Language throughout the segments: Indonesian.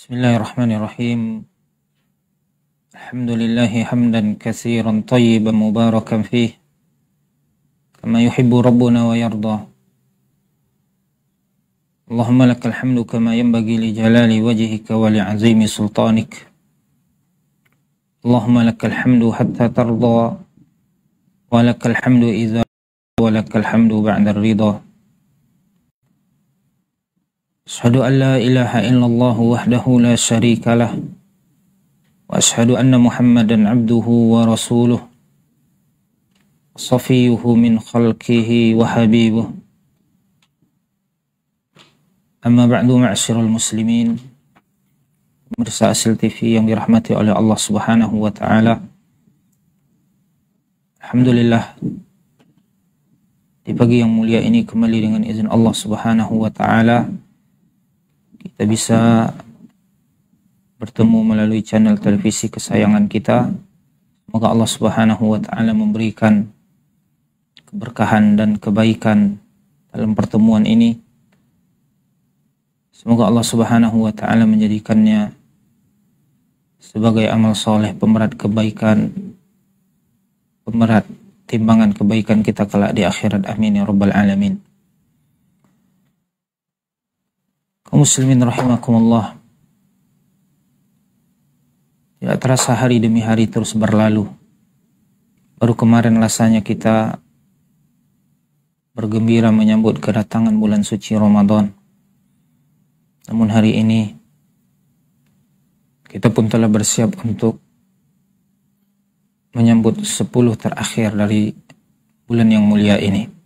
Bismillahirrahmanirrahim. Alhamdulillahi hamdan katsiran tayyiban mubarakan fih kama yuhibbu rabbuna wa yarda. Allahumma lakal hamdu kama yanbaghi li jalali wajhika wa li 'azimi sultanik. Allahumma lakal hamdu hatta tarda wa lakal hamdu idza wa lakal hamdu ba'da ar-ridha. Asyhadu an la ilaha illallah wahdahu la syarika lah wa asyhadu anna Muhammadan abduhu wa rasuluh safiyuhu min khalqihi wa habibuh. Amma ba'du, ma'asyiral muslimin, pemirsa Asil TV yang dirahmati oleh Allah Subhanahu wa taala. Alhamdulillah, di pagi yang mulia ini kembali dengan izin Allah Subhanahu wa taala kita bisa bertemu melalui channel televisi kesayangan kita. Semoga Allah Subhanahu wa taala memberikan keberkahan dan kebaikan dalam pertemuan ini. Semoga Allah Subhanahu wa taala menjadikannya sebagai amal soleh, pemberat kebaikan, pemberat timbangan kebaikan kita kelak di akhirat. Amin ya rabbal alamin. Kaum muslimin rahimakumullah, tidak terasa hari demi hari terus berlalu. Baru kemarin rasanya kita bergembira menyambut kedatangan bulan suci Ramadan. Namun hari ini kita pun telah bersiap untuk menyambut 10 terakhir dari bulan yang mulia ini.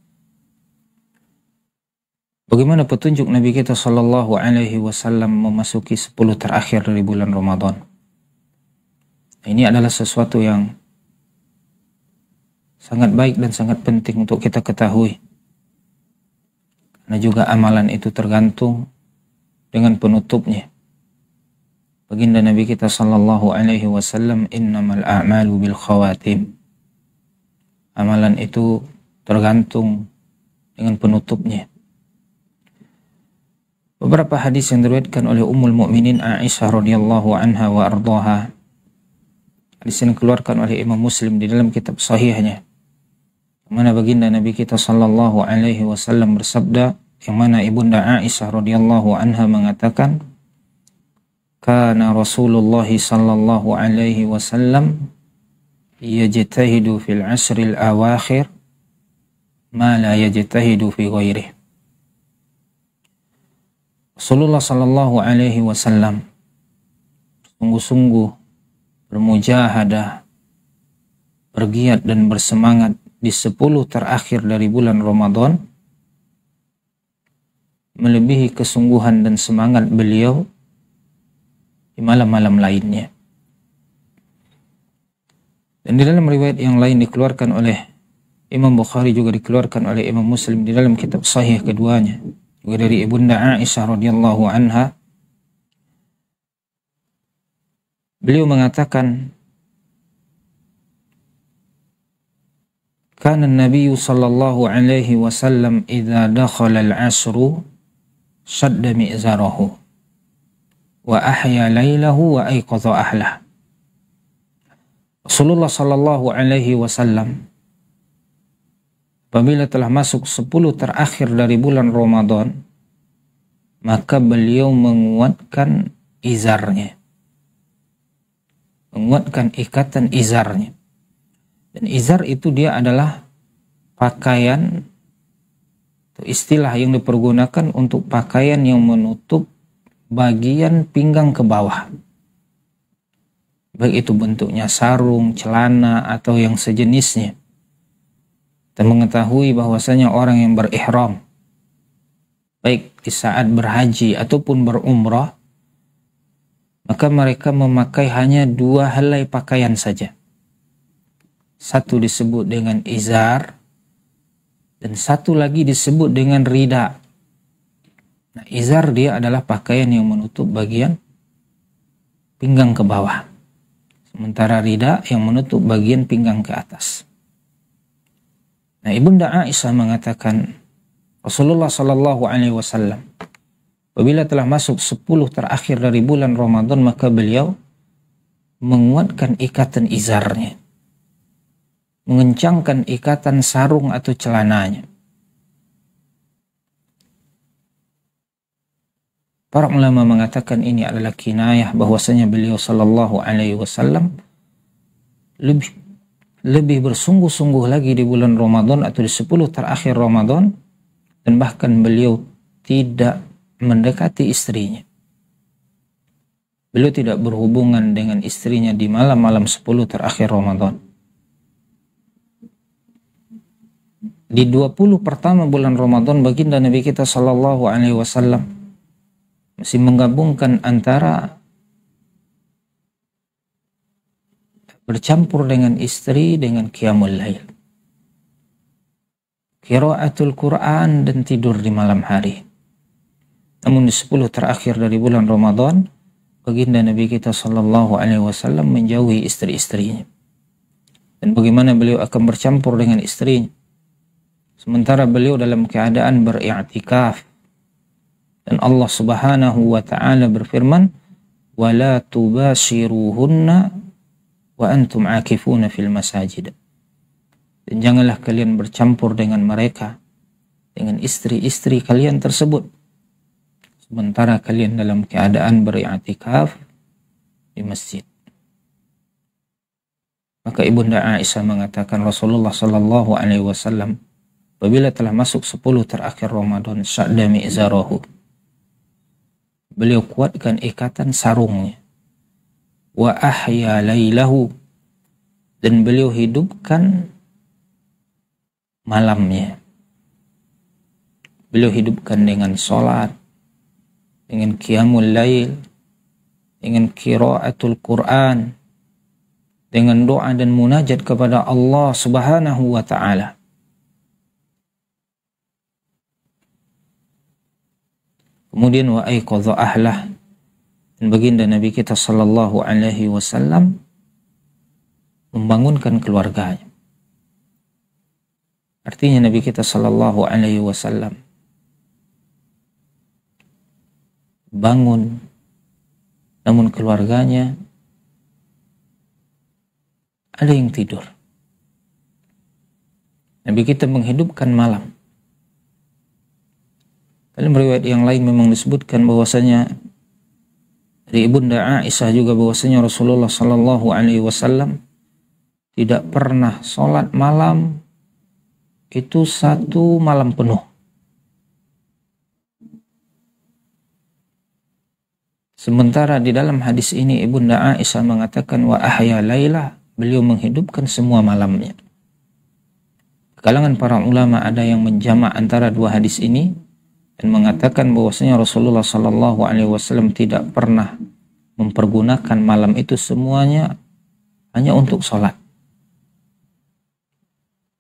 Bagaimana petunjuk Nabi kita Sallallahu Alaihi Wasallam memasuki 10 terakhir dari bulan Ramadan? Ini adalah sesuatu yang sangat baik dan sangat penting untuk kita ketahui. Karena juga amalan itu tergantung dengan penutupnya. Baginda Nabi kita Sallallahu Alaihi Wasallam, innamal a'malu bil khawatim. Amalan itu tergantung dengan penutupnya. Beberapa hadis yang diriwayatkan oleh Ummul Mukminin Aisyah radhiyallahu anha wa ardhaha. Hadis yang dikeluarkan oleh Imam Muslim di dalam kitab sahihnya. Yang mana baginda Nabi kita sallallahu alaihi wasallam bersabda, yang mana Ibunda Aisyah radhiyallahu anha mengatakan, kana Rasulullah sallallahu alaihi wasallam yajtahidu fil asril awakhir ma la yajtahidu fi ghairihi. Rasulullah sallallahu alaihi wasallam sungguh-sungguh bermujahadah, bergiat dan bersemangat di 10 terakhir dari bulan Ramadan, melebihi kesungguhan dan semangat beliau di malam-malam lainnya. Dan di dalam riwayat yang lain dikeluarkan oleh Imam Bukhari, juga dikeluarkan oleh Imam Muslim di dalam kitab sahih keduanya, juga dari Ibunda Aisyah radhiyallahu anha, beliau mengatakan, kana an-nabiy sallallahu alaihi wasallam idza dakhala al-'ashru shadda mi'zarahu wa ahya lailahu wa ayqadha ahlah. Rasulullah sallallahu alaihi wasallam apabila telah masuk 10 terakhir dari bulan Ramadan, maka beliau menguatkan izarnya, menguatkan ikatan izarnya. Dan izar itu dia adalah pakaian, atau istilah yang dipergunakan untuk pakaian yang menutup bagian pinggang ke bawah. Baik itu bentuknya sarung, celana, atau yang sejenisnya. Kita mengetahui bahwasanya orang yang berihram, baik di saat berhaji ataupun berumrah, maka mereka memakai hanya 2 helai pakaian saja. Satu disebut dengan izar, dan satu lagi disebut dengan rida. Nah, izar dia adalah pakaian yang menutup bagian pinggang ke bawah, sementara rida yang menutup bagian pinggang ke atas. Nah, Ibunda Aisyah mengatakan, Rasulullah sallallahu alaihi wasallam Apabila telah masuk 10 terakhir dari bulan Ramadan, maka beliau menguatkan ikatan izarnya, mengencangkan ikatan sarung atau celananya. Para ulama mengatakan ini adalah kinayah bahwasanya beliau sallallahu alaihi wasallam lebih bersungguh-sungguh lagi di bulan Ramadan atau di 10 terakhir Ramadan, dan bahkan beliau tidak mendekati istrinya. Beliau tidak berhubungan dengan istrinya di malam-malam 10 terakhir Ramadan. Di 20 pertama bulan Ramadan, baginda Nabi kita sallallahu alaihi wasallam masih menggabungkan antara bercampur dengan istri dengan qiyamul lail, qiraatul Quran, dan tidur di malam hari. Namun di 10 terakhir dari bulan Ramadan, baginda Nabi kita sallallahu alaihi wasallam menjauhi istri-istrinya. Dan bagaimana beliau akan bercampur dengan istrinya sementara beliau dalam keadaan beriktikaf. Dan Allah Subhanahu wa taala berfirman, "Wala tubashiruhunna wa antum akifuna fil masajid." Dan janganlah kalian bercampur dengan mereka, dengan istri-istri kalian tersebut, sementara kalian dalam keadaan beriktikaf di masjid. Maka Ibunda Aisyah mengatakan Rasulullah sallallahu alaihi wasallam apabila telah masuk 10 terakhir Ramadan, syadda mi'zarahu, beliau kuatkan ikatan sarungnya, wa ahya lailahu, dan beliau hidupkan malamnya. Beliau hidupkan dengan salat, dengan qiyamul lail, dengan qiraatul Quran, dengan doa dan munajat kepada Allah Subhanahu wa taala. Kemudian wa aiqadha ahlah, dan baginda Nabi kita sallallahu alaihi wasallam membangunkan keluarganya. Artinya Nabi kita sallallahu alaihi wasallam bangun, namun keluarganya ada yang tidur. Nabi kita menghidupkan malam. Dalam riwayat yang lain memang disebutkan bahwasanya dari Ibunda Aisyah juga bahwasanya Rasulullah sallallahu alaihi wasallam tidak pernah sholat malam itu 1 malam penuh. Sementara di dalam hadis ini Ibunda Aisyah mengatakan wa ahya lailah, beliau menghidupkan semua malamnya. Kalangan para ulama ada yang menjamak antara dua hadis ini dan mengatakan bahwasanya Rasulullah sallallahu alaihi wasallam tidak pernah mempergunakan malam itu semuanya hanya untuk sholat.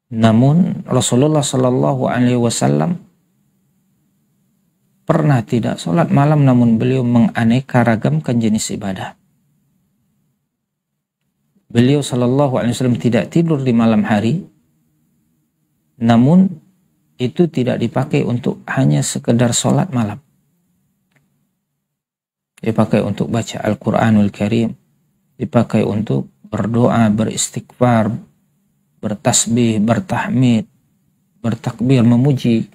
Namun Rasulullah sallallahu alaihi wasallam pernah tidak sholat malam, namun beliau menganeka ragamkan jenis ibadah. Beliau sallallahu alaihi wasallam tidak tidur di malam hari, namun itu tidak dipakai untuk hanya sekedar sholat malam. Dipakai untuk baca Al-Quranul Karim, dipakai untuk berdoa, beristighfar, bertasbih, bertahmid, bertakbir, memuji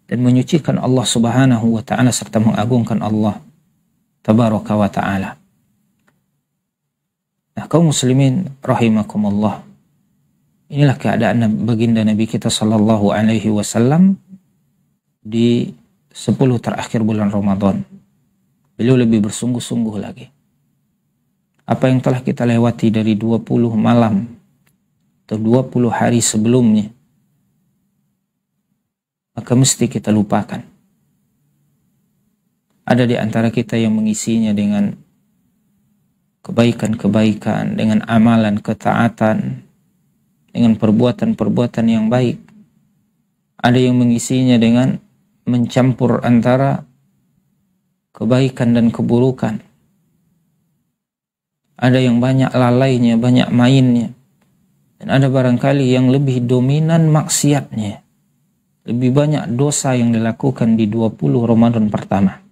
dan menyucikan Allah Subhanahu wa taala serta mengagungkan Allah tabaraka wa taala. Nah, kaum muslimin rahimakumullah, inilah keadaan baginda Nabi kita sallallahu alaihi wasallam di 10 terakhir bulan Ramadan. Beliau lebih bersungguh-sungguh lagi. Apa yang telah kita lewati dari 20 malam atau 20 hari sebelumnya, maka mesti kita lupakan. Ada di antara kita yang mengisinya dengan kebaikan-kebaikan, dengan amalan ketaatan, dengan perbuatan-perbuatan yang baik. Ada yang mengisinya dengan mencampur antara kebaikan dan keburukan. Ada yang banyak lalainya, banyak mainnya. Dan ada barangkali yang lebih dominan maksiatnya. Lebih banyak dosa yang dilakukan di 20 Ramadan pertama.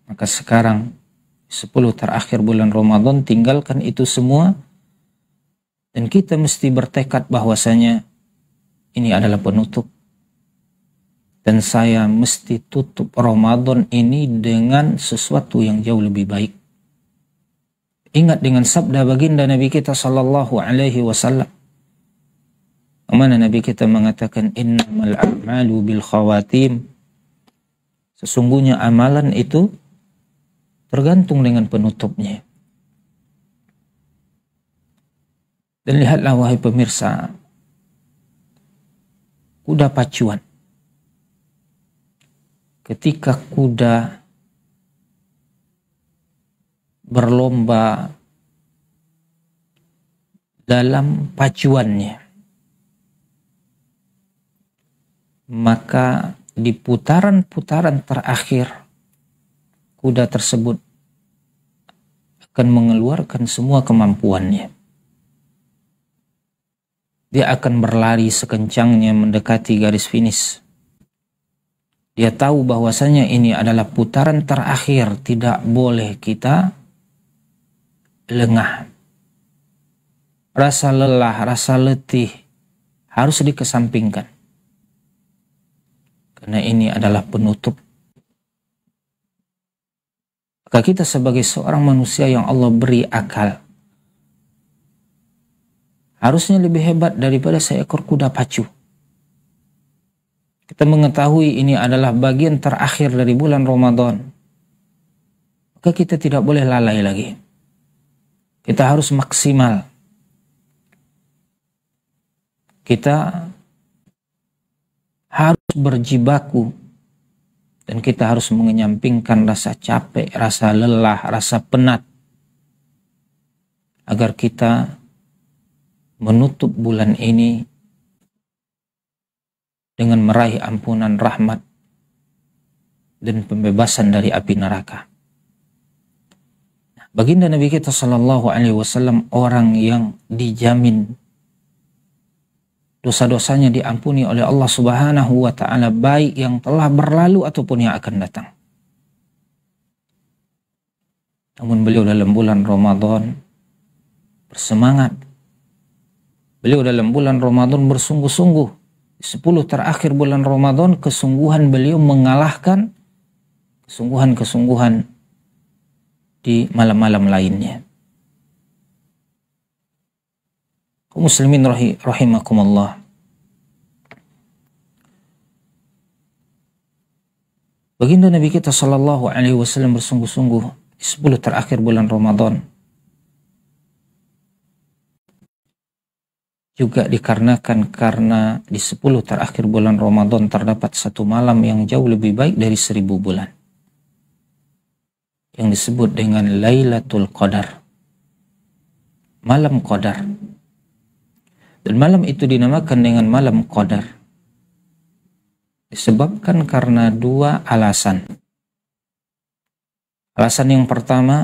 Maka sekarang 10 terakhir bulan Ramadan, tinggalkan itu semua dan kita mesti bertekad bahwasanya ini adalah penutup. Dan saya mesti tutup Ramadan ini dengan sesuatu yang jauh lebih baik. Ingat dengan sabda baginda Nabi kita sallallahu alaihi wasallam. Mana Nabi kita mengatakan innamal a'malu bil khawatim. Sesungguhnya amalan itu tergantung dengan penutupnya. Dan lihatlah wahai pemirsa, kuda pacuan. Ketika kuda berlomba dalam pacuannya, maka di putaran-putaran terakhir kuda tersebut akan mengeluarkan semua kemampuannya. Dia akan berlari sekencangnya mendekati garis finish. Dia tahu bahwasanya ini adalah putaran terakhir, tidak boleh kita lengah. Rasa lelah, rasa letih harus dikesampingkan. Karena ini adalah penutup. Maka kita sebagai seorang manusia yang Allah beri akal, harusnya lebih hebat daripada seekor kuda pacu. Kita mengetahui ini adalah bagian terakhir dari bulan Ramadan. Maka kita tidak boleh lalai lagi. Kita harus maksimal. Kita harus berjibaku. Dan kita harus mengenyampingkan rasa capek, rasa lelah, rasa penat. Agar kita menutup bulan ini dengan meraih ampunan rahmat dan pembebasan dari api neraka. Baginda Nabi kita sallallahu alaihi wasallam orang yang dijamin dosa-dosanya diampuni oleh Allah Subhanahu wa taala, baik yang telah berlalu ataupun yang akan datang. Namun beliau dalam bulan Ramadan bersemangat. Beliau dalam bulan Ramadan bersungguh-sungguh. 10 terakhir bulan Ramadan, kesungguhan beliau mengalahkan kesungguhan-kesungguhan di malam-malam lainnya. Kaum muslimin rahimakumullah. Baginda Nabi kita sallallahu alaihi wasallam bersungguh-sungguh di 10 terakhir bulan Ramadan. Juga dikarenakan karena di 10 terakhir bulan Ramadan terdapat satu malam yang jauh lebih baik dari 1000 bulan. Yang disebut dengan Lailatul Qadar. Malam Qadar. Dan malam itu dinamakan dengan malam Qadar. Disebabkan karena 2 alasan. Alasan yang pertama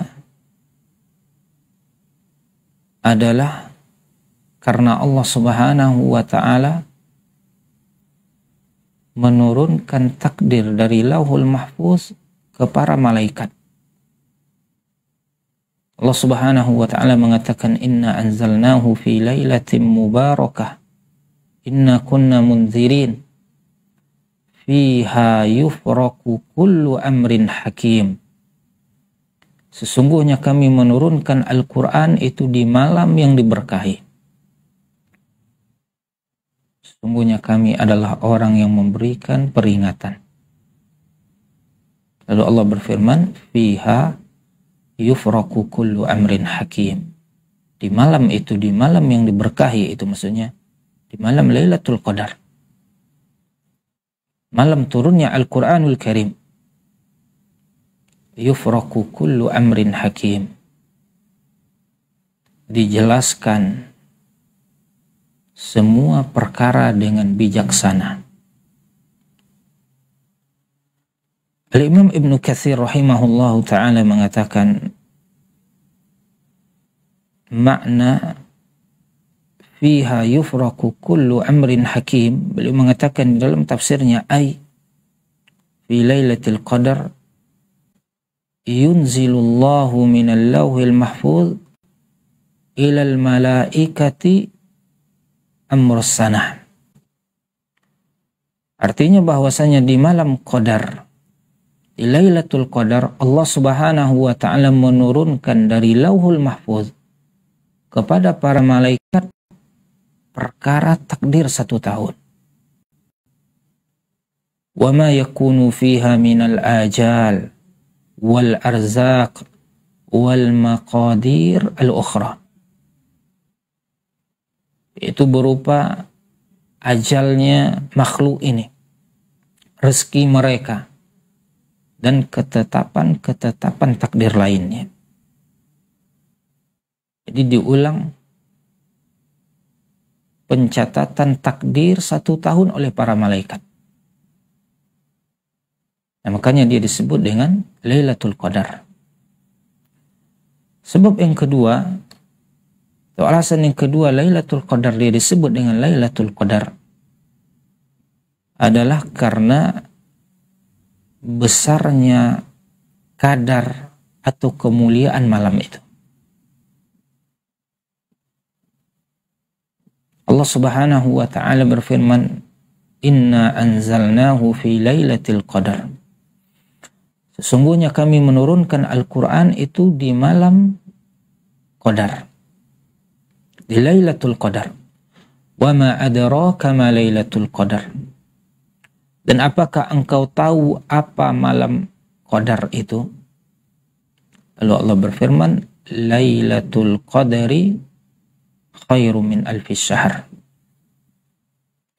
adalah karena Allah Subhanahu wa taala menurunkan takdir dari Lauhul Mahfuz ke para malaikat. Allah Subhanahu wa taala mengatakan inna anzalnahu fi lailatin mubarakah inna kunna munzirin fiha yufraku kullu amrin hakim. Sesungguhnya kami menurunkan Al-Quran itu di malam yang diberkahi. Sesungguhnya kami adalah orang yang memberikan peringatan. Lalu Allah berfirman, fiha yufraku kullu amrin hakim. Di malam itu, di malam yang diberkahi itu maksudnya, di malam Lailatul Qadar. Malam turunnya Al-Quranul Karim. Yufraku kullu amrin hakim. Dijelaskan semua perkara dengan bijaksana. Al-Imam Ibn Katsir rahimahullahu ta'ala mengatakan makna fiha yufraku kullu amrin hakim, beliau mengatakan di dalam tafsirnya ay fi lailatul qadar yunzilullahu minal lauhil mahfuz ilal malaikati amrus sanah. Artinya bahwasanya di malam Qadar, di Lailatul Qadar, Allah Subhanahu wa taala menurunkan dari Lauhul Mahfuz kepada para malaikat perkara takdir 1 tahun. Wa ma yakunu fiha minal ajal wal arzaq wal maqadir al-ukhra. Itu berupa ajalnya makhluk ini, rezeki mereka, dan ketetapan takdir lainnya. Jadi diulang pencatatan takdir 1 tahun oleh para malaikat. Nah, makanya dia disebut dengan Lailatul Qadar. Sebab yang kedua, atau alasan yang kedua Lailatul Qadar dia disebut dengan Lailatul Qadar adalah karena besarnya kadar atau kemuliaan malam itu. Allah Subhanahu wa taala berfirman, "Inna anzalnahu fi Lailatul Qadar." Sesungguhnya kami menurunkan Al-Quran itu di malam Qadar, di Lailatul Qadar. Wa ma adraka ma Lailatul Qadar. Dan apakah engkau tahu apa malam Qadar itu? Lalu Allah berfirman, Lailatul Qadari khairu min alfi syahr.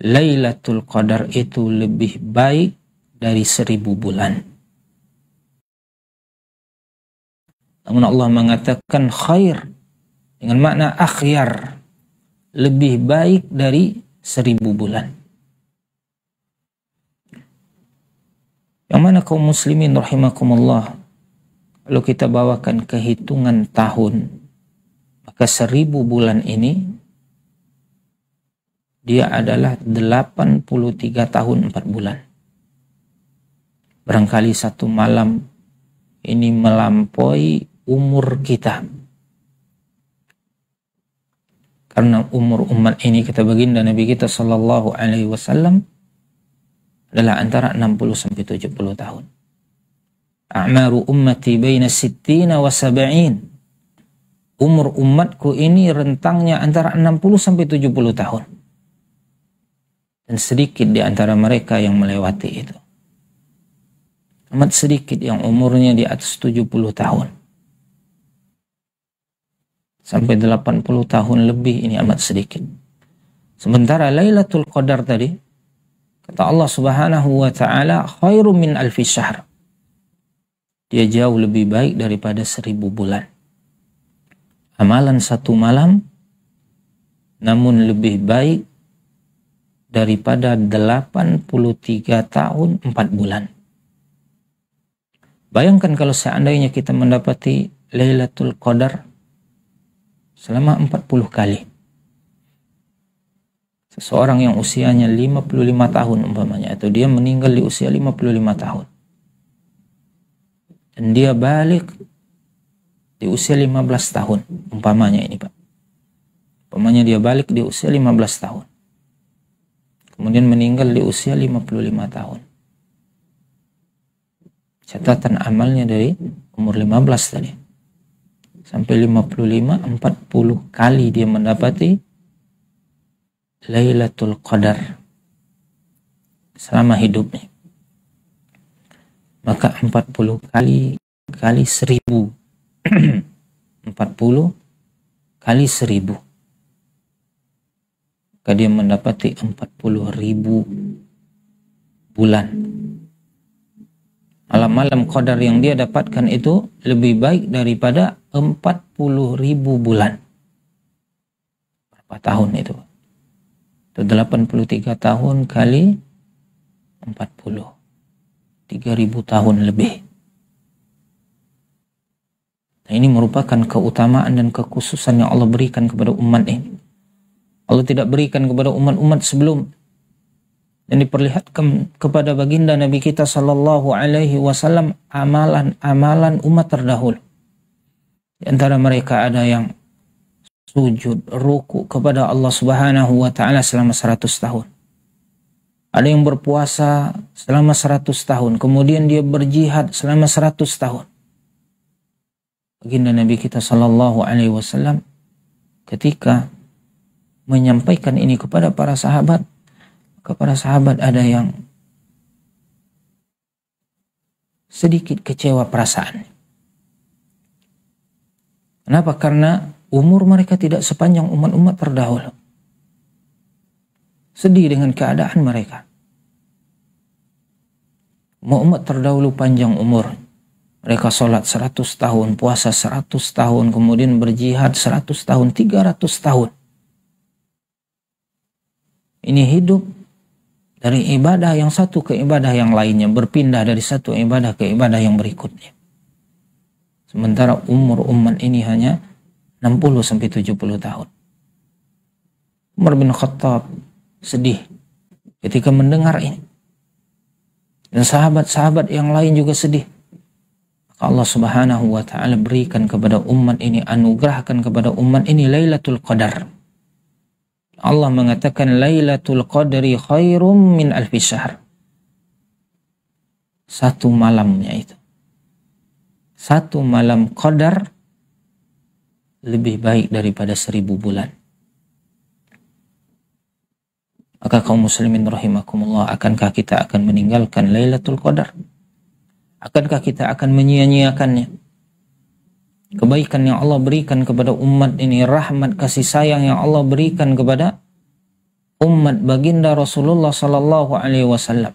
Lailatul Qadar itu lebih baik dari 1000 bulan. Namun Allah mengatakan khair dengan makna akhyar, lebih baik dari 1000 bulan. Yang mana kaum muslimin rahimakumullah, kalau kita bawakan kehitungan tahun, maka 1000 bulan ini dia adalah 83 tahun 4 bulan. Barangkali 1 malam ini melampaui umur kita. Karena umur umat ini, kata baginda Nabi kita sallallahu alaihi wasallam, adalah antara 60 sampai 70 tahun. A'maru ummati baina 60 wa 70. Umur umatku ini rentangnya antara 60 sampai 70 tahun. Dan sedikit di antara mereka yang melewati itu. Amat sedikit yang umurnya di atas 70 tahun. Sampai 80 tahun lebih, ini amat sedikit. Sementara Lailatul Qadar tadi, kata Allah Subhanahu wa taala, khairum min alfi syahr. Dia jauh lebih baik daripada 1000 bulan. Amalan 1 malam, namun lebih baik daripada 83 tahun 4 bulan. Bayangkan kalau seandainya kita mendapati Lailatul Qadar selama 40 kali. Seseorang yang usianya 55 tahun umpamanya, atau dia meninggal di usia 55 tahun. Dan dia balik di usia 15 tahun, umpamanya ini Pak. Umpamanya dia balik di usia 15 tahun. Kemudian meninggal di usia 55 tahun. Catatan amalnya dari umur 15 tadi. Sampai 55, 40 kali dia mendapati Lailatul Qadar selama hidupnya. Maka 40 kali 1000. 40 kali 1000. Maka dia mendapati 40.000 bulan. Malam-malam Qadar yang dia dapatkan itu lebih baik daripada 40.000 bulan. Berapa tahun itu? Itu 83 tahun kali 40. 3.000 tahun lebih. Nah, ini merupakan keutamaan dan kekhususan yang Allah berikan kepada umat ini. Allah tidak berikan kepada umat-umat sebelum. dan diperlihatkan kepada baginda Nabi kita sallallahu alaihi wasallam amalan-amalan umat terdahulu. Di antara mereka ada yang sujud, ruku kepada Allah Subhanahu wa taala selama 100 tahun. Ada yang berpuasa selama 100 tahun, kemudian dia berjihad selama 100 tahun. Baginda Nabi kita sallallahu alaihi wasallam ketika menyampaikan ini kepada para sahabat ada yang sedikit kecewa perasaan. Kenapa? Karena umur mereka tidak sepanjang umat-umat terdahulu. Sedih dengan keadaan mereka. Umat terdahulu panjang umur. Mereka sholat 100 tahun, puasa 100 tahun, kemudian berjihad 100 tahun, 300 tahun. Ini hidup dari ibadah yang satu ke ibadah yang lainnya, berpindah dari satu ibadah ke ibadah yang berikutnya. Sementara umur umat ini hanya 60-70 tahun. Umar bin Khattab sedih ketika mendengar ini. Dan sahabat-sahabat yang lain juga sedih. Maka Allah Subhanahu wa taala berikan kepada umat ini, anugerahkan kepada umat ini Lailatul Qadar. Allah mengatakan Lailatul Qadri khairum min alfi syahr. Satu malamnya itu. Satu malam Qadar lebih baik daripada 1000 bulan. Maka kaum muslimin rahimakumullah, akankah kita akan meninggalkan Lailatul Qadar? Akankah kita akan menyia-nyiakannya? Kebaikan yang Allah berikan kepada umat ini, rahmat kasih sayang yang Allah berikan kepada umat baginda Rasulullah sallallahu alaihi wasallam,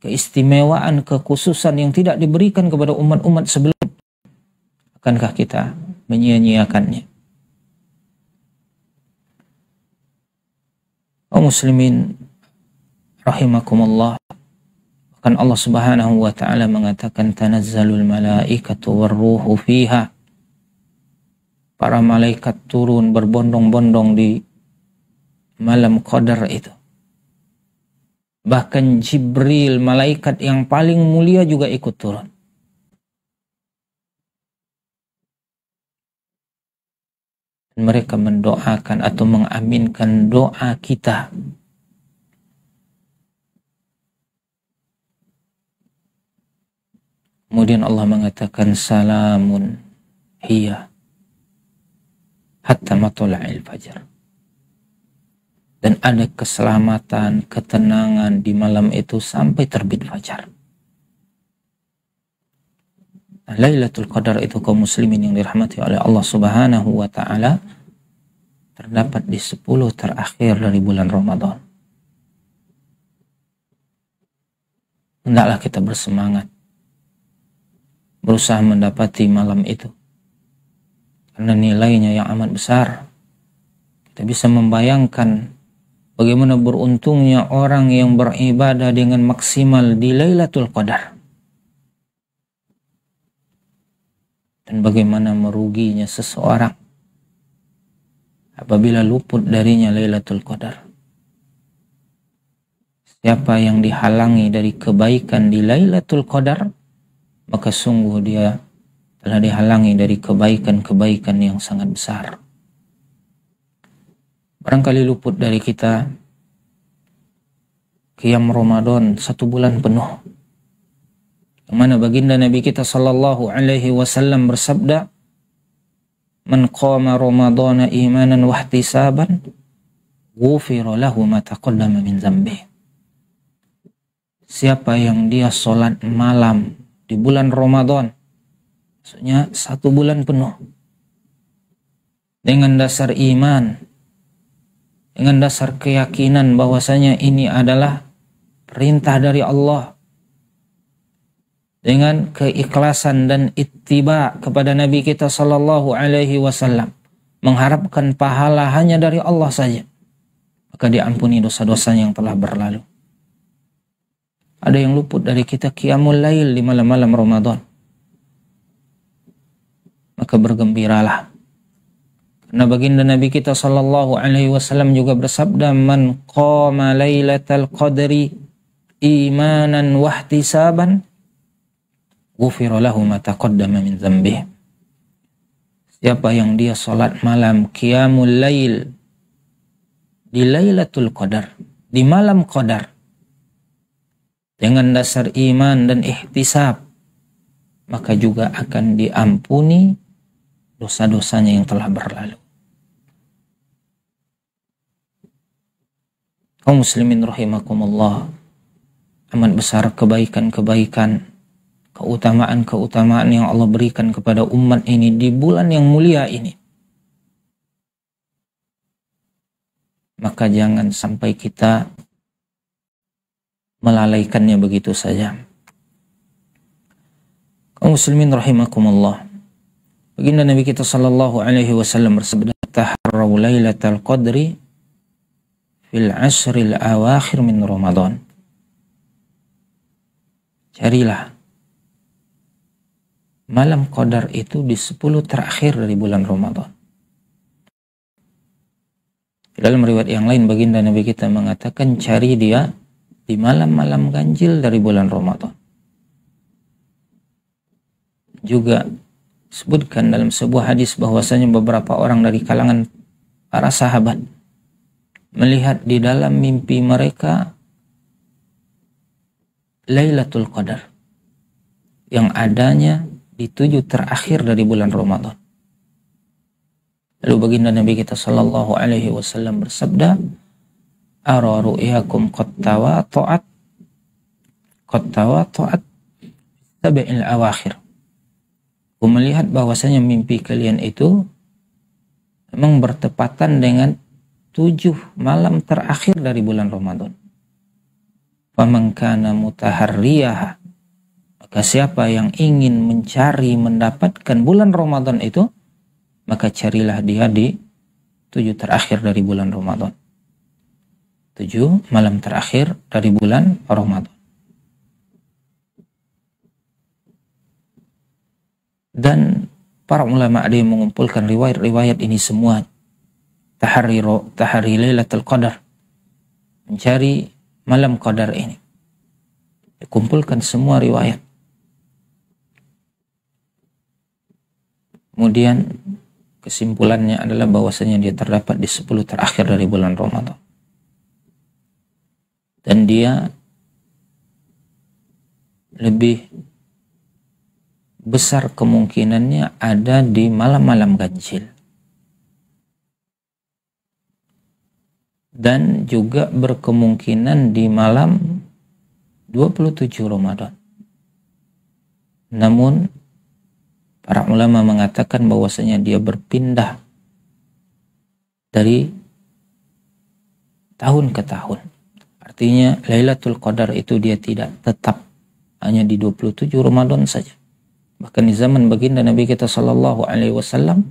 keistimewaan, kekhususan yang tidak diberikan kepada umat-umat sebelum, akankah kita menyia-nyiakannya? Kaum muslimin rahimakumullah, bahkan Allah Subhanahu wa taala mengatakan tanazzalul malaikatu warruhu fiha. Para malaikat turun berbondong-bondong di malam Qadar itu. Bahkan Jibril, malaikat yang paling mulia, juga ikut turun. Mereka mendoakan atau mengaminkan doa kita. Kemudian Allah mengatakan salamun hiya hatta matla'il fajr. Dan ada keselamatan, ketenangan di malam itu sampai terbit fajar. Lailatul Qadar itu kaum muslimin yang dirahmati oleh Allah Subhanahu wa taala terdapat di 10 terakhir dari bulan Ramadan. Hendaklah kita bersemangat berusaha mendapati malam itu, karena nilainya yang amat besar. Kita bisa membayangkan bagaimana beruntungnya orang yang beribadah dengan maksimal di Lailatul Qadar. Dan bagaimana meruginya seseorang apabila luput darinya Lailatul Qadar. Siapa yang dihalangi dari kebaikan di Lailatul Qadar, maka sungguh dia telah dihalangi dari kebaikan-kebaikan yang sangat besar. Barangkali luput dari kita qiyam Ramadan 1 bulan penuh, yang mana baginda Nabi kita sallallahu alaihi wasallam bersabda, "Man qama Ramadhana imanan wa ihtisaban, ghufira lahu ma taqaddama min dzambihi." Siapa yang dia salat malam di bulan Ramadan, maksudnya 1 bulan penuh, dengan dasar iman, dengan dasar keyakinan bahwasanya ini adalah perintah dari Allah, dengan keikhlasan dan ittiba kepada Nabi kita sallallahu alaihi wasallam, mengharapkan pahala hanya dari Allah saja, maka diampuni dosa-dosanya yang telah berlalu. Ada yang luput dari kita qiyamul lail di malam-malam Ramadan, maka bergembiralah, Karena baginda Nabi kita sallallahu alaihi wasallam juga bersabda, "Man qama lailatal qadri imanan wa ihtisaban, ghufira lahu ma taqaddama min dzambihi." Siapa yang dia salat malam qiyamul lail di Lailatul Qadar, di malam Qadar, dengan dasar iman dan ihtisab, maka juga akan diampuni dosa-dosanya yang telah berlalu. Kaum muslimin rahimakumullah, amat besar kebaikan-kebaikan, keutamaan-keutamaan yang Allah berikan kepada umat ini di bulan yang mulia ini. Maka jangan sampai kita melalaikannya begitu saja. Kaum muslimin rahimakumullah, baginda Nabi kita sallallahu alaihi wasallam bersabda, "Taharraw lailatal qadri fil ashril awakhir min Ramadan." Carilah malam Qadar itu di 10 terakhir dari bulan Ramadan. Dalam riwayat yang lain baginda Nabi kita mengatakan, cari dia di malam-malam ganjil dari bulan Ramadan. Juga disebutkan dalam sebuah hadis bahwasanya beberapa orang dari kalangan para sahabat melihat di dalam mimpi mereka Lailatul Qadar yang adanya di 7 terakhir dari bulan Ramadan. Lalu baginda Nabi kita sallallahu alaihi wasallam bersabda, "Ara ru'yakum qad tawata'at sab'il awakhir." Aku melihat bahwasanya mimpi kalian itu memang bertepatan dengan 7 malam terakhir dari bulan Ramadan. Faman kana mutaharriyaha, maka siapa yang ingin mencari mendapatkan bulan Ramadan itu, maka carilah dia di 7 terakhir dari bulan Ramadan. 7 malam terakhir dari bulan Ramadan. Dan para ulama ada yang mengumpulkan riwayat-riwayat ini semua. Tahari Lailatul Qadar, mencari malam Qadar ini. Dikumpulkan semua riwayat. Kemudian kesimpulannya adalah bahwasanya dia terdapat di 10 terakhir dari bulan Ramadan. Dan dia lebih besar kemungkinannya ada di malam-malam ganjil. Dan juga berkemungkinan di malam 27 Ramadan. Namun para ulama mengatakan bahwasanya dia berpindah dari tahun ke tahun. Artinya Lailatul Qadar itu dia tidak tetap hanya di 27 Ramadan saja. Bahkan di zaman baginda Nabi kita sallallahu alaihi wasallam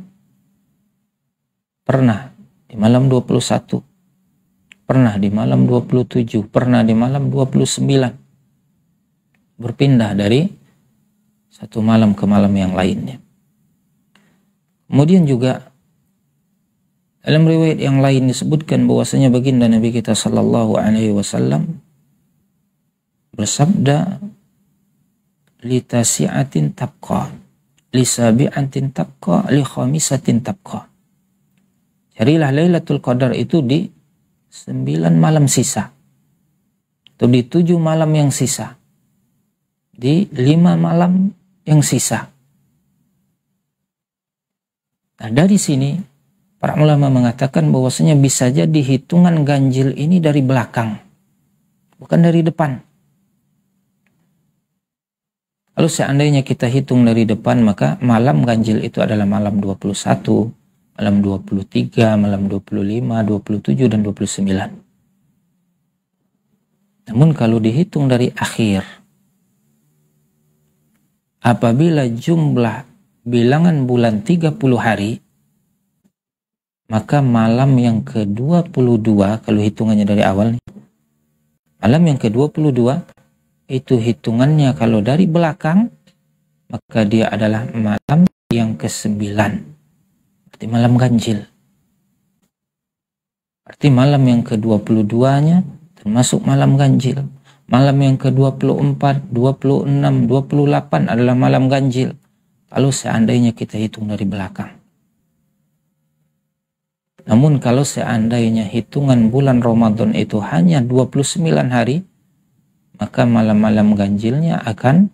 pernah di malam 21, pernah di malam 27, pernah di malam 29. Berpindah dari satu malam ke malam yang lainnya. Kemudian juga dalam riwayat yang lain disebutkan bahwasanya baginda Nabi kita sallallahu alaihi wasallam bersabda, "Li tasi'atin tabqa, li sabi'atin tabqa, li khamisatin tabqa." Carilah Lailatul Qadar itu di 9 malam sisa, atau di 7 malam yang sisa, di 5 malam yang sisa. Nah, dari sini para ulama mengatakan bahwasanya bisa jadi hitungan ganjil ini dari belakang, bukan dari depan. Kalau seandainya kita hitung dari depan, maka malam ganjil itu adalah malam 21, malam 23, malam 25, 27, dan 29. Namun kalau dihitung dari akhir, apabila jumlah bilangan bulan 30 hari, maka malam yang ke-22, kalau hitungannya dari awal nih, malam yang ke-22 itu hitungannya kalau dari belakang, maka dia adalah malam yang ke-9. berarti malam ganjil. Berarti malam yang ke-22-nya termasuk malam ganjil. Malam yang ke-24, 26, 28 adalah malam ganjil. Kalau seandainya kita hitung dari belakang. Namun kalau seandainya hitungan bulan Ramadan itu hanya 29 hari, maka malam-malam ganjilnya akan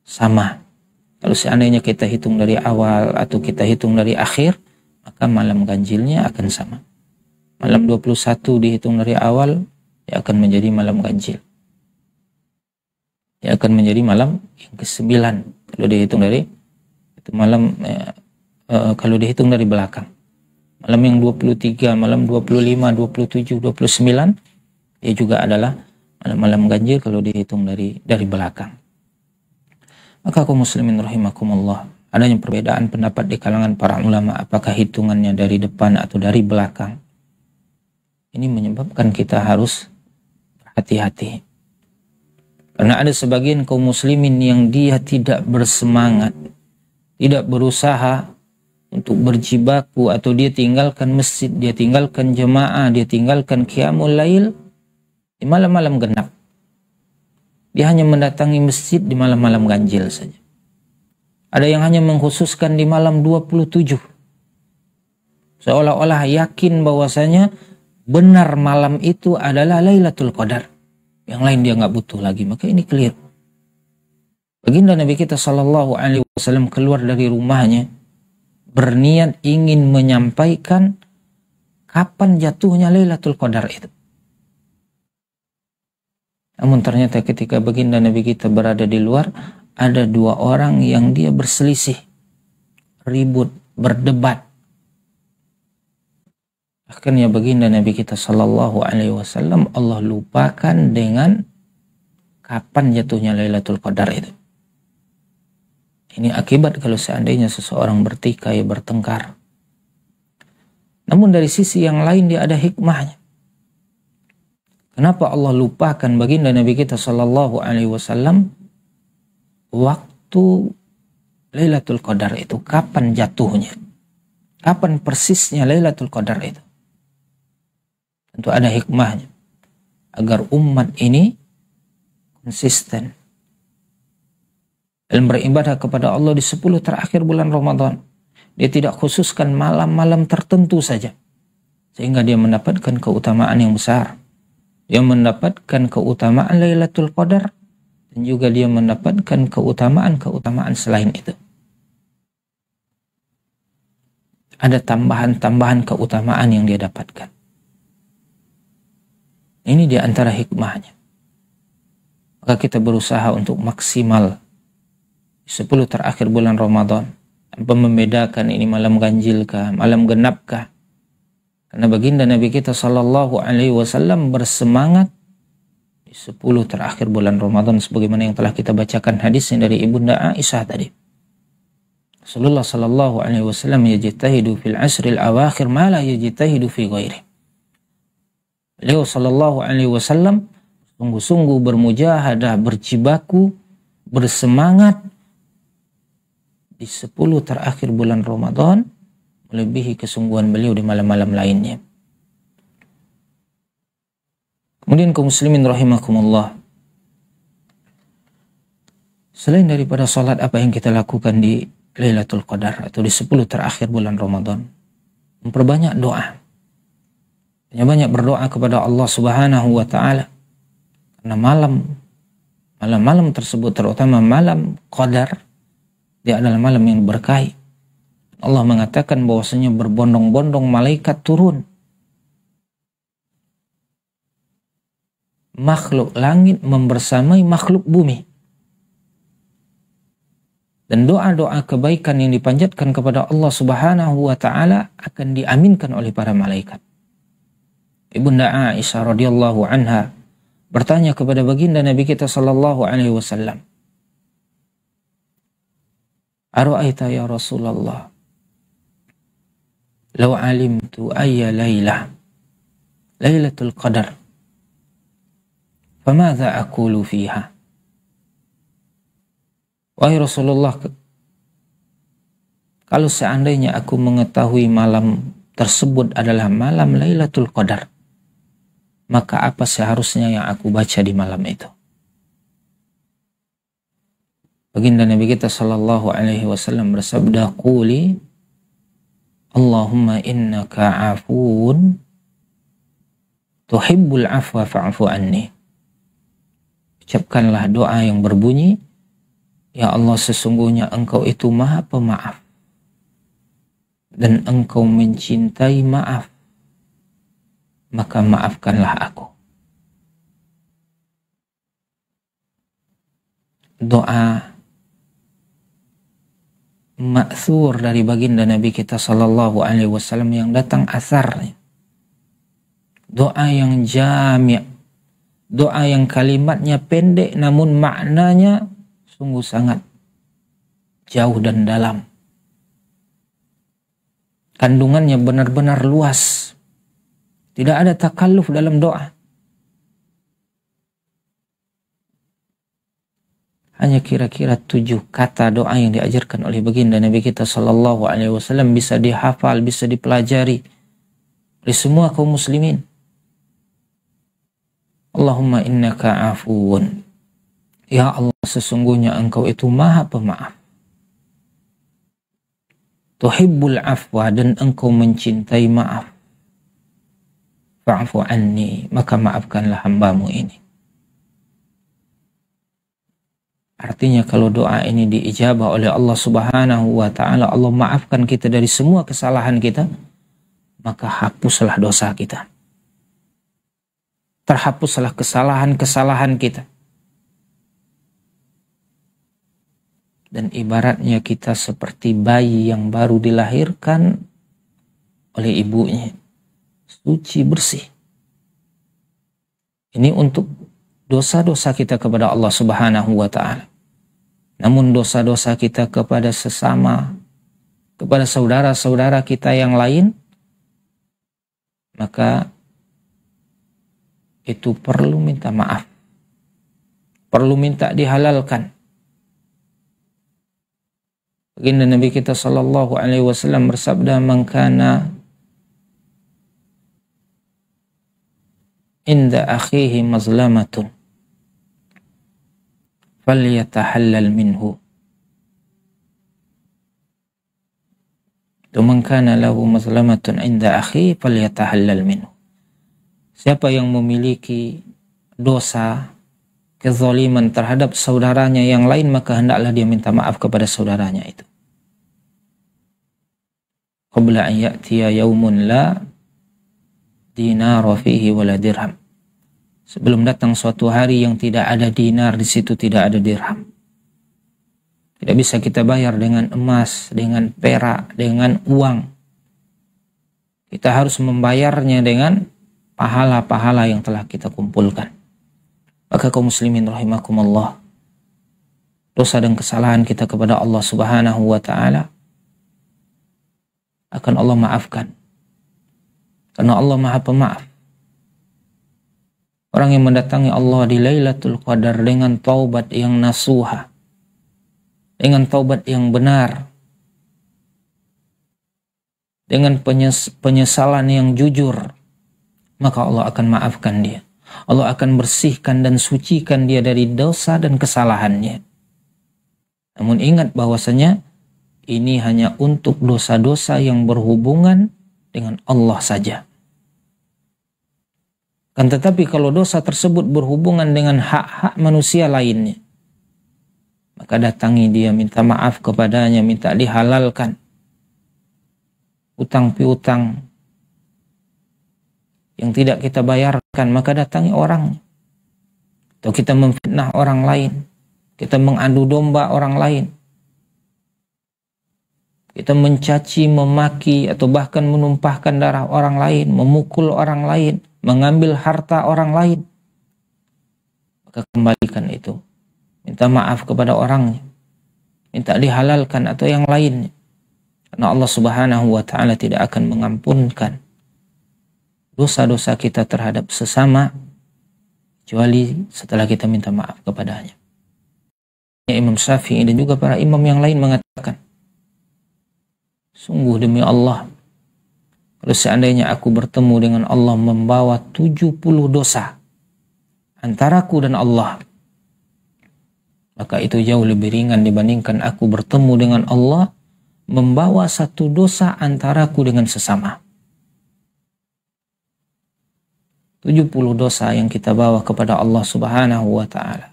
sama. Kalau seandainya kita hitung dari awal atau kita hitung dari akhir, maka malam ganjilnya akan sama. Malam 21 dihitung dari awal, dia akan menjadi malam ganjil. Dia akan menjadi malam yang ke-9 kalau dihitung dari itu malam kalau dihitung dari belakang. Malam yang 23, malam 25, 27, 29 dia juga adalah malam-malam ganjil kalau dihitung dari belakang. Maka kaum muslimin rahimakumullah, adanya perbedaan pendapat di kalangan para ulama apakah hitungannya dari depan atau dari belakang. Ini menyebabkan kita harus berhati-hati. Karena ada sebagian kaum muslimin yang dia tidak bersemangat, tidak berusaha untuk berjibaku, atau dia tinggalkan masjid, dia tinggalkan jemaah, dia tinggalkan qiyamul lail di malam-malam genap. Dia hanya mendatangi masjid di malam-malam ganjil saja. Ada yang hanya mengkhususkan di malam 27. Seolah-olah yakin bahwasanya benar malam itu adalah Lailatul Qadar. Yang lain dia nggak butuh lagi. Maka ini keliru. Baginda Nabi kita Shallallahu Alaihi Wasallam keluar dari rumahnya berniat ingin menyampaikan kapan jatuhnya Lailatul Qadar itu. Namun ternyata ketika baginda Nabi kita berada di luar, ada dua orang yang dia berselisih, ribut, berdebat. Akhirnya baginda Nabi kita Shallallahu Alaihi Wasallam Allah lupakan dengan kapan jatuhnya Lailatul Qadar itu. Ini akibat kalau seandainya seseorang bertikai, bertengkar. Namun dari sisi yang lain dia ada hikmahnya. Kenapa Allah lupakan baginda Nabi kita Shallallahu Alaihi Wasallam waktu Lailatul Qadar itu, kapan jatuhnya, kapan persisnya Lailatul Qadar itu? Tentu ada hikmahnya agar umat ini konsisten dalam beribadah kepada Allah di 10 terakhir bulan Ramadan. Dia tidak khususkan malam-malam tertentu saja, sehingga dia mendapatkan keutamaan yang besar. Dia mendapatkan keutamaan Lailatul Qadar, dan juga dia mendapatkan keutamaan-keutamaan selain itu. Ada tambahan-tambahan keutamaan yang dia dapatkan. Ini di antara hikmahnya. Maka kita berusaha untuk maksimal di 10 terakhir bulan Ramadan, tanpa membedakan ini malam ganjilkah, malam genapkah. Karena baginda Nabi kita Shallallahu Alaihi Wasallam bersemangat di 10 terakhir bulan Ramadan, sebagaimana yang telah kita bacakan hadisnya dari Ibunda Aisyah tadi. Rasulullah Shallallahu Alaihi Wasallam yajtahidu fil asril awakhir ma la yajtahidu fi ghairi. Beliau Shallallahu Alaihi Wasallam sungguh-sungguh bermujahadah, berjibaku, bersemangat di 10 terakhir bulan Ramadan melebihi kesungguhan beliau di malam-malam lainnya. Kemudian kaum muslimin rahimakumullah, selain daripada salat, apa yang kita lakukan di Lailatul Qadar atau di 10 terakhir bulan Ramadan? Memperbanyak doa. Banyak berdoa kepada Allah Subhanahu wa taala. Karena malam-malam tersebut, terutama malam Qadar, dia adalah malam yang berkahi. Allah mengatakan bahwasanya berbondong-bondong malaikat turun. Makhluk langit membersamai makhluk bumi. Dan doa-doa kebaikan yang dipanjatkan kepada Allah Subhanahu wa taala akan diaminkan oleh para malaikat. Ibunda Aisyah radhiyallahu anha bertanya kepada baginda Nabi kita Shallallahu Alaihi Wasallam, "Ara'aita ya Rasulullah, law alimtu ayya Lailatul Qadar, famadza aqulu fiha?" Wahai Rasulullah, Kalau seandainya aku mengetahui malam tersebut adalah malam Lailatul Qadar, maka apa seharusnya yang aku baca di malam itu? Baginda Nabi kita sallallahu alaihi wasallam bersabda, "Quli Allahumma innaka afuun tuhibbul afwa fa'fu anni." Ucapkanlah doa yang berbunyi, "Ya Allah, sesungguhnya Engkau itu Maha Pemaaf dan Engkau mencintai maaf, maka maafkanlah aku." Doa ma'thur dari baginda Nabi kita sallallahu alaihi wasallam yang datang asarnya. Doa yang jami', doa yang kalimatnya pendek namun maknanya sungguh sangat jauh dan dalam. Kandungannya benar-benar luas. Tidak ada takalluf dalam doa. Hanya kira-kira 7 kata doa yang diajarkan oleh baginda Nabi kita sallallahu alaihi wasallam bisa dihafal, bisa dipelajari oleh semua kaum muslimin. Allahumma innaka afuun. Ya Allah, sesungguhnya Engkau itu Maha Pemaaf. Tuhibbul afwa, dan Engkau mencintai maaf. Fa'fu anni, maka maafkanlah hambamu ini. Artinya kalau doa ini diijabah oleh Allah Subhanahu wa ta'ala, Allah maafkan kita dari semua kesalahan kita, maka hapuslah dosa kita. Terhapuslah kesalahan-kesalahan kita. Dan ibaratnya kita seperti bayi yang baru dilahirkan oleh ibunya. Suci, bersih. Ini untuk dosa-dosa kita kepada Allah Subhanahu wa ta'ala. Namun dosa-dosa kita kepada sesama, kepada saudara-saudara kita yang lain, maka itu perlu minta maaf. Perlu minta dihalalkan. Baginda Nabi kita sallallahu alaihi wasallam bersabda, "Man kana inda akhihi mazlamatun falyatahallal minhu. Man kana lahu mazlamatun inda akhihi falyatahallal minhu." Siapa yang memiliki dosa, kezaliman terhadap saudaranya yang lain, maka hendaklah dia minta maaf kepada saudaranya itu. Qabla an ya'tiya yaumun la dinara fihi wala dirham. Sebelum datang suatu hari yang tidak ada dinar di situ, tidak ada dirham. Tidak bisa kita bayar dengan emas, dengan perak, dengan uang. Kita harus membayarnya dengan pahala-pahala yang telah kita kumpulkan. Maka kaum muslimin rahimakumullah, dosa dan kesalahan kita kepada Allah Subhanahu wa ta'ala akan Allah maafkan. Karena Allah Maha Pemaaf. Orang yang mendatangi Allah di Lailatul Qadar dengan taubat yang nasuha, dengan taubat yang benar, dengan penyesalan yang jujur, maka Allah akan maafkan dia. Allah akan bersihkan dan sucikan dia dari dosa dan kesalahannya. Namun ingat bahwasanya ini hanya untuk dosa-dosa yang berhubungan dengan Allah saja. Kan tetapi kalau dosa tersebut berhubungan dengan hak-hak manusia lainnya, maka datangi dia, minta maaf kepadanya, minta dihalalkan. Utang piutang yang tidak kita bayarkan, maka datangi orang. Atau kita memfitnah orang lain, kita mengadu domba orang lain, kita mencaci, memaki, atau bahkan menumpahkan darah orang lain, memukul orang lain, mengambil harta orang lain, maka kembalikan itu. Minta maaf kepada orangnya, minta dihalalkan atau yang lainnya. Karena Allah Subhanahu wa ta'ala tidak akan mengampunkan dosa-dosa kita terhadap sesama kecuali setelah kita minta maaf kepadanya. Imam Syafi'i dan juga para imam yang lain mengatakan, Sungguh demi Allah, kalau seandainya aku bertemu dengan Allah membawa 70 dosa antaraku dan Allah, maka itu jauh lebih ringan dibandingkan aku bertemu dengan Allah membawa 1 dosa antaraku dengan sesama. 70 dosa yang kita bawa kepada Allah Subhanahu wa ta'ala.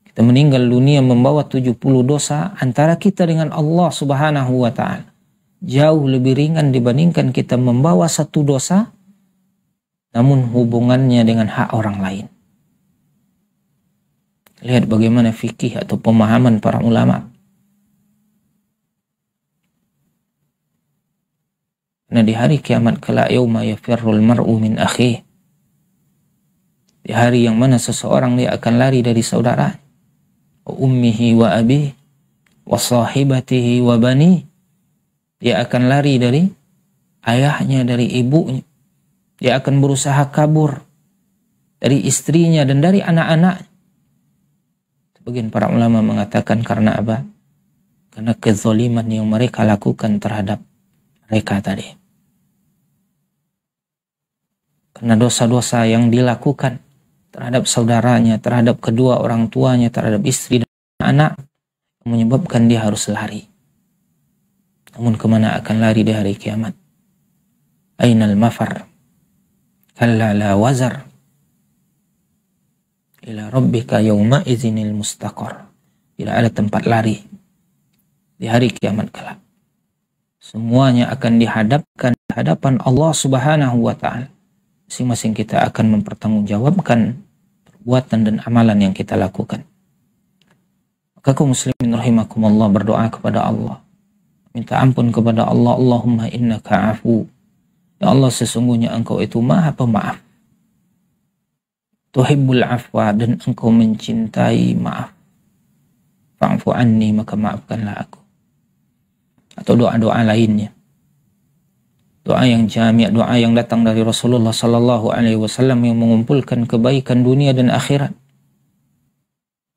Kita meninggal dunia membawa 70 dosa antara kita dengan Allah Subhanahu wa ta'ala. Jauh lebih ringan dibandingkan kita membawa 1 dosa namun hubungannya dengan hak orang lain. Lihat bagaimana fikih atau pemahaman para ulama. Nah, di hari kiamat kelak, yauma yafirrul mar'u min akhihi, di hari yang mana seseorang dia akan lari dari saudara, wa ummihi wa abihi wa sahibatihi wa bani, dia akan lari dari ayahnya, dari ibunya, dia akan berusaha kabur dari istrinya dan dari anak-anak. Sebagian para ulama mengatakan karena apa? Karena kezaliman yang mereka lakukan terhadap mereka tadi. Karena dosa-dosa yang dilakukan terhadap saudaranya, terhadap kedua orang tuanya, terhadap istri dan anak, menyebabkan dia harus lari. Namun kemana akan lari di hari kiamat? Ainal mafar? Kalla la wazar. Ila rabbika yawma izinil mustaqar. Tidak ada tempat lari di hari kiamat kelak. Semuanya akan dihadapkan di hadapan Allah Subhanahu wa ta'ala. Masing-masing kita akan mempertanggungjawabkan perbuatan dan amalan yang kita lakukan. Maka kaum muslimin rahimakumullah, berdoa kepada Allah, minta ampun kepada Allah. Allahumma innaka afu, ya Allah sesungguhnya engkau itu maha pemaaf, tuhibbul afwa, dan engkau mencintai maaf, fa'fu anni, maka maafkanlah aku. Atau doa-doa lainnya, doa yang jami', doa yang datang dari Rasulullah sallallahu alaihi wasallam yang mengumpulkan kebaikan dunia dan akhirat.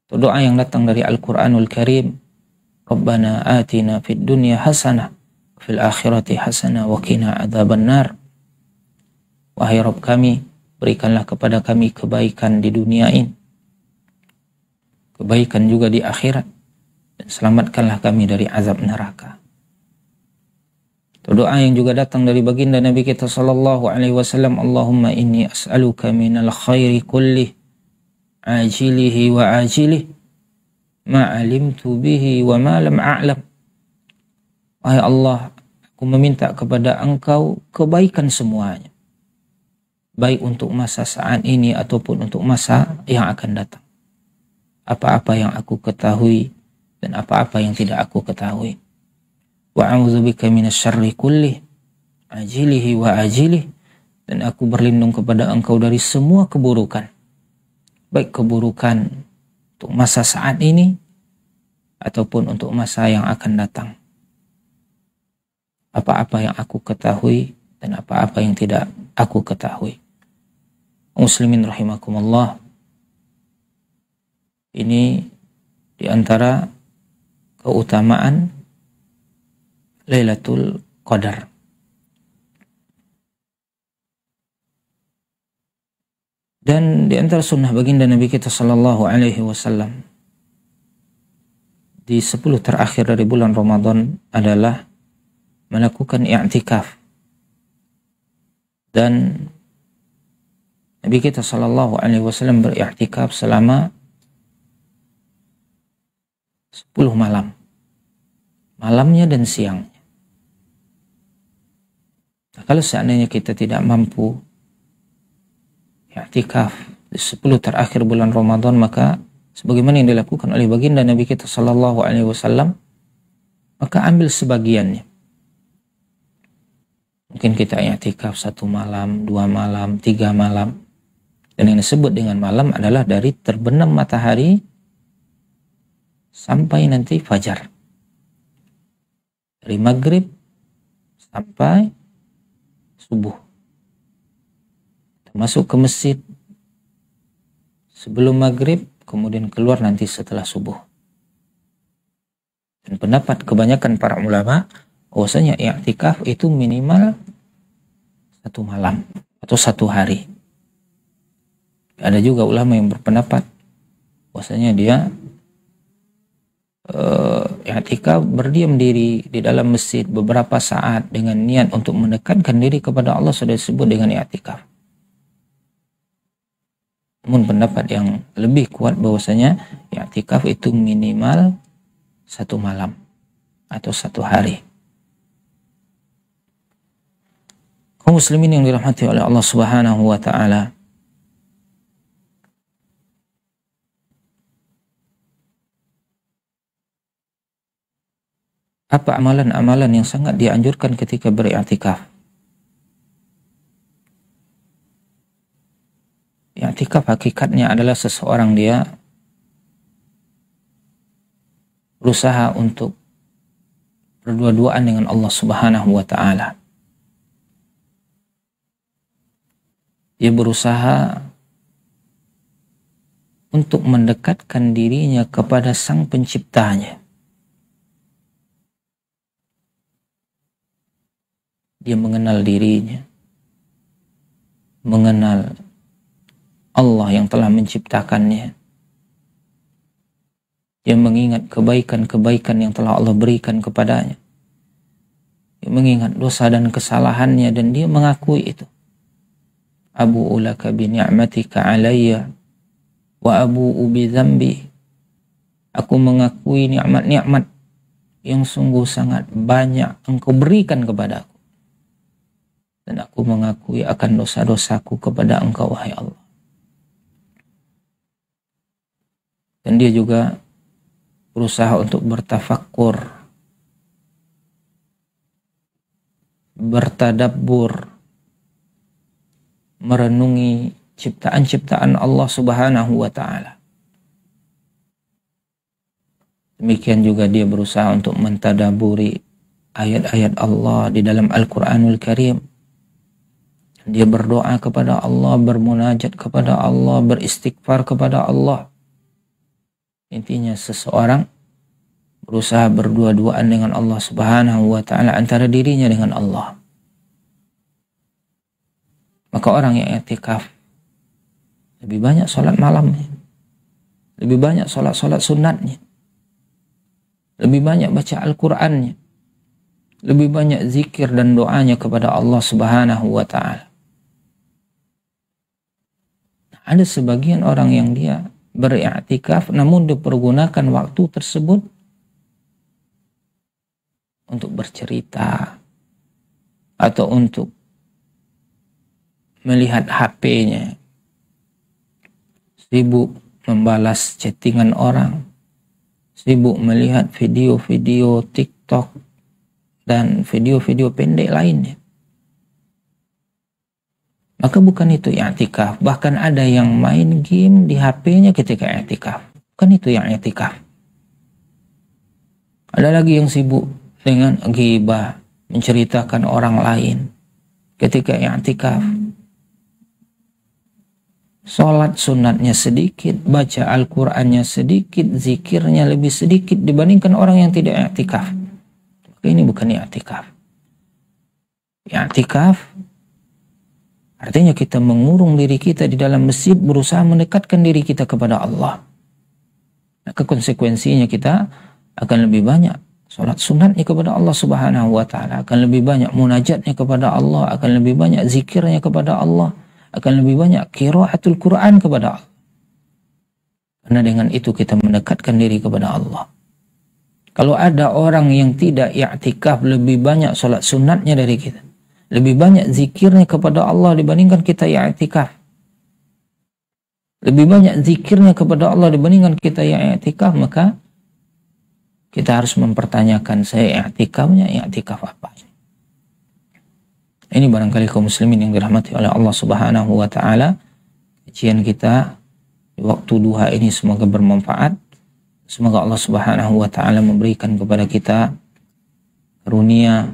Atau doa yang datang dari Al-Qur'anul Karim, Rabbana atina fid dunya hasanah fil akhirati hasanah wa qina adzabannar. Wahai Rabb kami, berikanlah kepada kami kebaikan di dunia ini, kebaikan juga di akhirat, dan selamatkanlah kami dari azab neraka. Doa yang juga datang dari baginda Nabi kita sallallahu alaihi wasallam, Allahumma inni as'aluka minal khairi kulli ajilihi wa ajilihi ma alimtu bihi wa ma lam a'lam. Wahai Allah, aku meminta kepada engkau kebaikan semuanya, baik untuk masa saat ini ataupun untuk masa yang akan datang. Apa-apa yang aku ketahui dan apa-apa yang tidak aku ketahui. Wa a'udzubika minasyarri kulli ajilihi wa ajilihi, dan aku berlindung kepada engkau dari semua keburukan, baik keburukan untuk masa saat ini ataupun untuk masa yang akan datang. Apa-apa yang aku ketahui dan apa-apa yang tidak aku ketahui. Muslimin rahimakumullah, ini diantara keutamaan Lailatul Qadar. Dan di antara sunnah baginda Nabi kita sallallahu alaihi wasallam di 10 terakhir dari bulan Ramadan adalah melakukan i'tikaf. Dan Nabi kita sallallahu alaihi wasallam beriktikaf selama 10 malam. Malamnya dan siangnya. Nah, kalau seandainya kita tidak mampu i'tikaf di 10 terakhir bulan Ramadan, maka sebagaimana yang dilakukan oleh baginda Nabi kita sallallahu alaihi wasallam, maka ambil sebagiannya. Mungkin kita i'tikaf 1 malam, 2 malam, 3 malam. Dan yang disebut dengan malam adalah dari terbenam matahari sampai nanti fajar. Dari maghrib sampai subuh. Masuk ke masjid sebelum maghrib, kemudian keluar nanti setelah subuh. Dan pendapat kebanyakan para ulama bahwasanya i'tikaf itu minimal 1 malam atau 1 hari. Ada juga ulama yang berpendapat bahwasanya dia i'tikaf berdiam diri di dalam masjid beberapa saat dengan niat untuk mendekatkan diri kepada Allah, sudah disebut dengan i'tikaf. Namun pendapat yang lebih kuat bahwasanya i'tikaf itu minimal 1 malam atau 1 hari. Kaum muslimin yang dirahmati oleh Allah Subhanahu wa taala, apa amalan-amalan yang sangat dianjurkan ketika beriktikaf? I'tikaf hakikatnya adalah seseorang dia berusaha untuk berdua-duaan dengan Allah Subhanahu wa taala. Dia berusaha untuk mendekatkan dirinya kepada Sang Penciptanya. Dia mengenal dirinya, mengenal Allah yang telah menciptakannya. Dia mengingat kebaikan-kebaikan yang telah Allah berikan kepadanya. Dia mengingat dosa dan kesalahannya dan dia mengakui itu. Abu'u laka bi ni'matika alayya wa abu'u bi dzambi. Aku mengakui nikmat-nikmat yang sungguh sangat banyak Engkau berikan kepadaku. Dan aku mengakui akan dosa-dosaku kepada Engkau, wahai Allah. Dan dia juga berusaha untuk bertafakkur, bertadabbur, merenungi ciptaan-ciptaan Allah Subhanahu wa taala. Demikian juga dia berusaha untuk mentadaburi ayat-ayat Allah di dalam Al-Qur'anul Karim. Dia berdoa kepada Allah, bermunajat kepada Allah, beristighfar kepada Allah. Intinya seseorang berusaha berdua-duaan dengan Allah Subhanahu wa taala, antara dirinya dengan Allah. Maka orang yang i'tikaf lebih banyak sholat malamnya, lebih banyak sholat sunatnya, lebih banyak baca Al-Qur'annya, lebih banyak zikir dan doanya kepada Allah Subhanahu wa taala. Ada sebagian orang yang dia beriktikaf namun dipergunakan waktu tersebut untuk bercerita atau untuk melihat HP-nya, sibuk membalas chattingan orang, sibuk melihat video-video TikTok dan video-video pendek lainnya. Maka bukan itu i'tikaf. Bahkan ada yang main game di HP-nya ketika i'tikaf. Bukan itu yang i'tikaf. Ada lagi yang sibuk dengan ghibah, menceritakan orang lain ketika i'tikaf. Sholat sunatnya sedikit, baca Al-Qur'annya sedikit, zikirnya lebih sedikit dibandingkan orang yang tidak i'tikaf. Maka ini bukan i'tikaf. I'tikaf artinya kita mengurung diri kita di dalam masjid, berusaha mendekatkan diri kita kepada Allah. Maka konsekuensinya kita akan lebih banyak sholat sunatnya kepada Allah Subhanahu wa taala, akan lebih banyak munajatnya kepada Allah, akan lebih banyak zikirnya kepada Allah, akan lebih banyak qiraatul Quran kepada Allah. Karena dengan itu kita mendekatkan diri kepada Allah. Kalau ada orang yang tidak i'tikaf, lebih banyak sholat sunatnya dari kita, lebih banyak zikirnya kepada Allah dibandingkan kita i'tikaf, lebih banyak zikirnya kepada Allah dibandingkan kita i'tikaf, maka kita harus mempertanyakan, saya i'tikaf apa? Ini barangkali kaum muslimin yang dirahmati oleh Allah Subhanahu wa taala. Kajian kita di waktu duha ini semoga bermanfaat. Semoga Allah Subhanahu wa taala memberikan kepada kita karunia,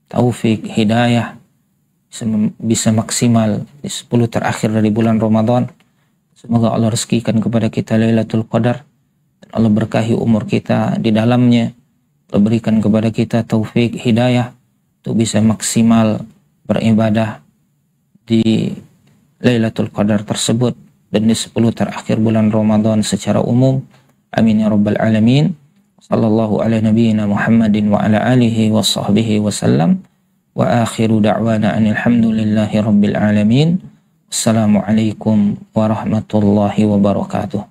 taufik, hidayah, bisa maksimal di 10 terakhir dari bulan Ramadan. Semoga Allah rezekikan kepada kita Lailatul Qadar, dan Allah berkahi umur kita di dalamnya, Allah berikan kepada kita taufik hidayah untuk bisa maksimal beribadah di Lailatul Qadar tersebut dan di 10 terakhir bulan Ramadan secara umum. Amin ya rabbal alamin. Sallallahu ala nabiyyina Muhammadin wa ala alihi wa sahbihi wa sallam. Wa akhiru da'wana alhamdulillahi rabbil alamin. Assalamualaikum warahmatullahi wabarakatuh.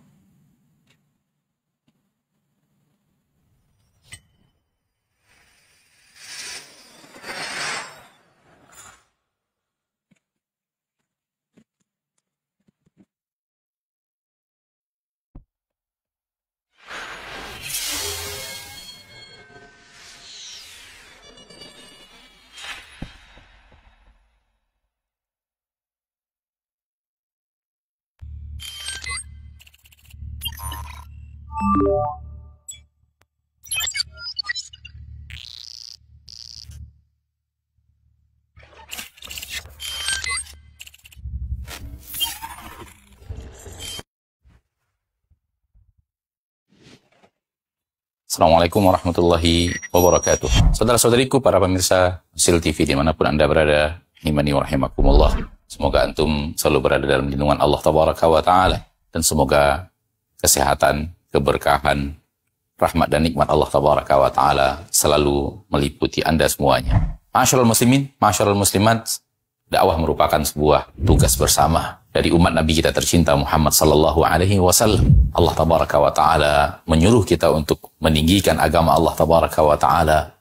Assalamualaikum warahmatullahi wabarakatuh. Saudara-saudariku, para pemirsa Hasil TV dimanapun Anda berada, imani wa rahimakumullah. Semoga antum selalu berada dalam lindungan Allah Tabaraka wa Ta'ala. Dan semoga kesehatan, keberkahan, rahmat dan nikmat Allah Tabaraka wa Ta'ala selalu meliputi Anda semuanya. Ma'asyiral muslimin, ma'asyiral muslimat, dakwah merupakan sebuah tugas bersama dari umat Nabi kita tercinta Muhammad sallallahu alaihi wasallam. Allah tabaraka wa taala menyuruh kita untuk meninggikan agama Allah tabaraka wa taala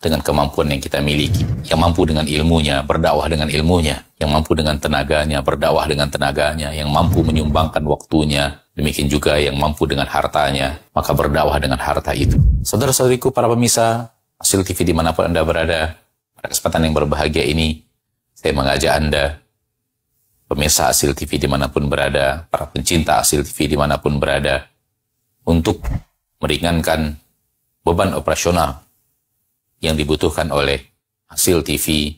dengan kemampuan yang kita miliki. Yang mampu dengan ilmunya, berdakwah dengan ilmunya. Yang mampu dengan tenaganya, berdakwah dengan tenaganya. Yang mampu menyumbangkan waktunya. Demikian juga yang mampu dengan hartanya, maka berdakwah dengan harta itu. Saudara-saudariku, para pemirsa Hasil TV dimanapun Anda berada, pada kesempatan yang berbahagia ini, saya mengajak Anda, pemirsa Hasil TV dimanapun berada, para pencinta Hasil TV dimanapun berada, untuk meringankan beban operasional yang dibutuhkan oleh Hasil TV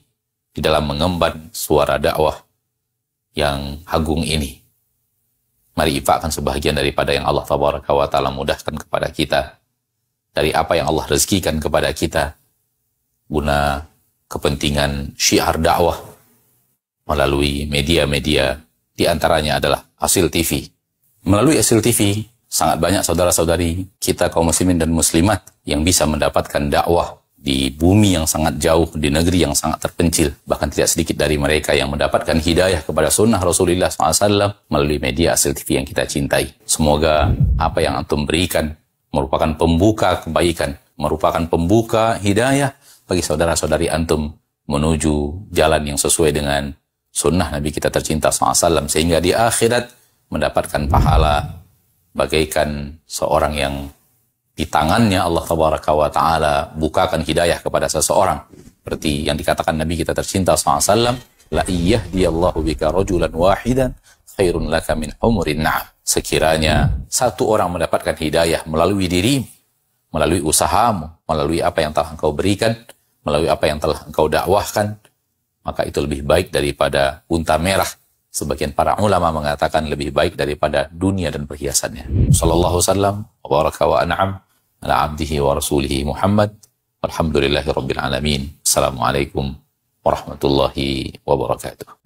di dalam mengemban suara dakwah yang agung ini. Mari infakkan sebahagian daripada yang Allah Tabaraka wa Ta'ala mudahkan kepada kita, dari apa yang Allah rezekikan kepada kita, guna kepentingan syiar dakwah melalui media-media, di antaranya adalah Hasil TV. Melalui Hasil TV, sangat banyak saudara-saudari kita kaum muslimin dan muslimat yang bisa mendapatkan dakwah di bumi yang sangat jauh, di negeri yang sangat terpencil. Bahkan tidak sedikit dari mereka yang mendapatkan hidayah kepada sunnah Rasulullah SAW melalui media Hasil TV yang kita cintai. Semoga apa yang antum berikan merupakan pembuka kebaikan, merupakan pembuka hidayah bagi saudara-saudari antum menuju jalan yang sesuai dengan sunnah Nabi kita tercinta SAW, sehingga di akhirat mendapatkan pahala bagaikan seorang yang di tangannya Allah Tabaraka wa Ta'ala bukakan hidayah kepada seseorang, seperti yang dikatakan Nabi kita tercinta SAW, la iyahdiyallahu bika rajulan wahidan khairun laka min humurin na'am. Sekiranya satu orang mendapatkan hidayah melalui dirimu, melalui usahamu, melalui apa yang telah engkau berikan, melalui apa yang telah engkau dakwahkan, maka itu lebih baik daripada unta merah. Sebagian para ulama mengatakan lebih baik daripada dunia dan perhiasannya. Sallallahu wasallam wa baraka wa an'am ala abdihi wa rasulihi Muhammad. Alhamdulillahi rabbil alamin. Assalamualaikum warahmatullahi wabarakatuh.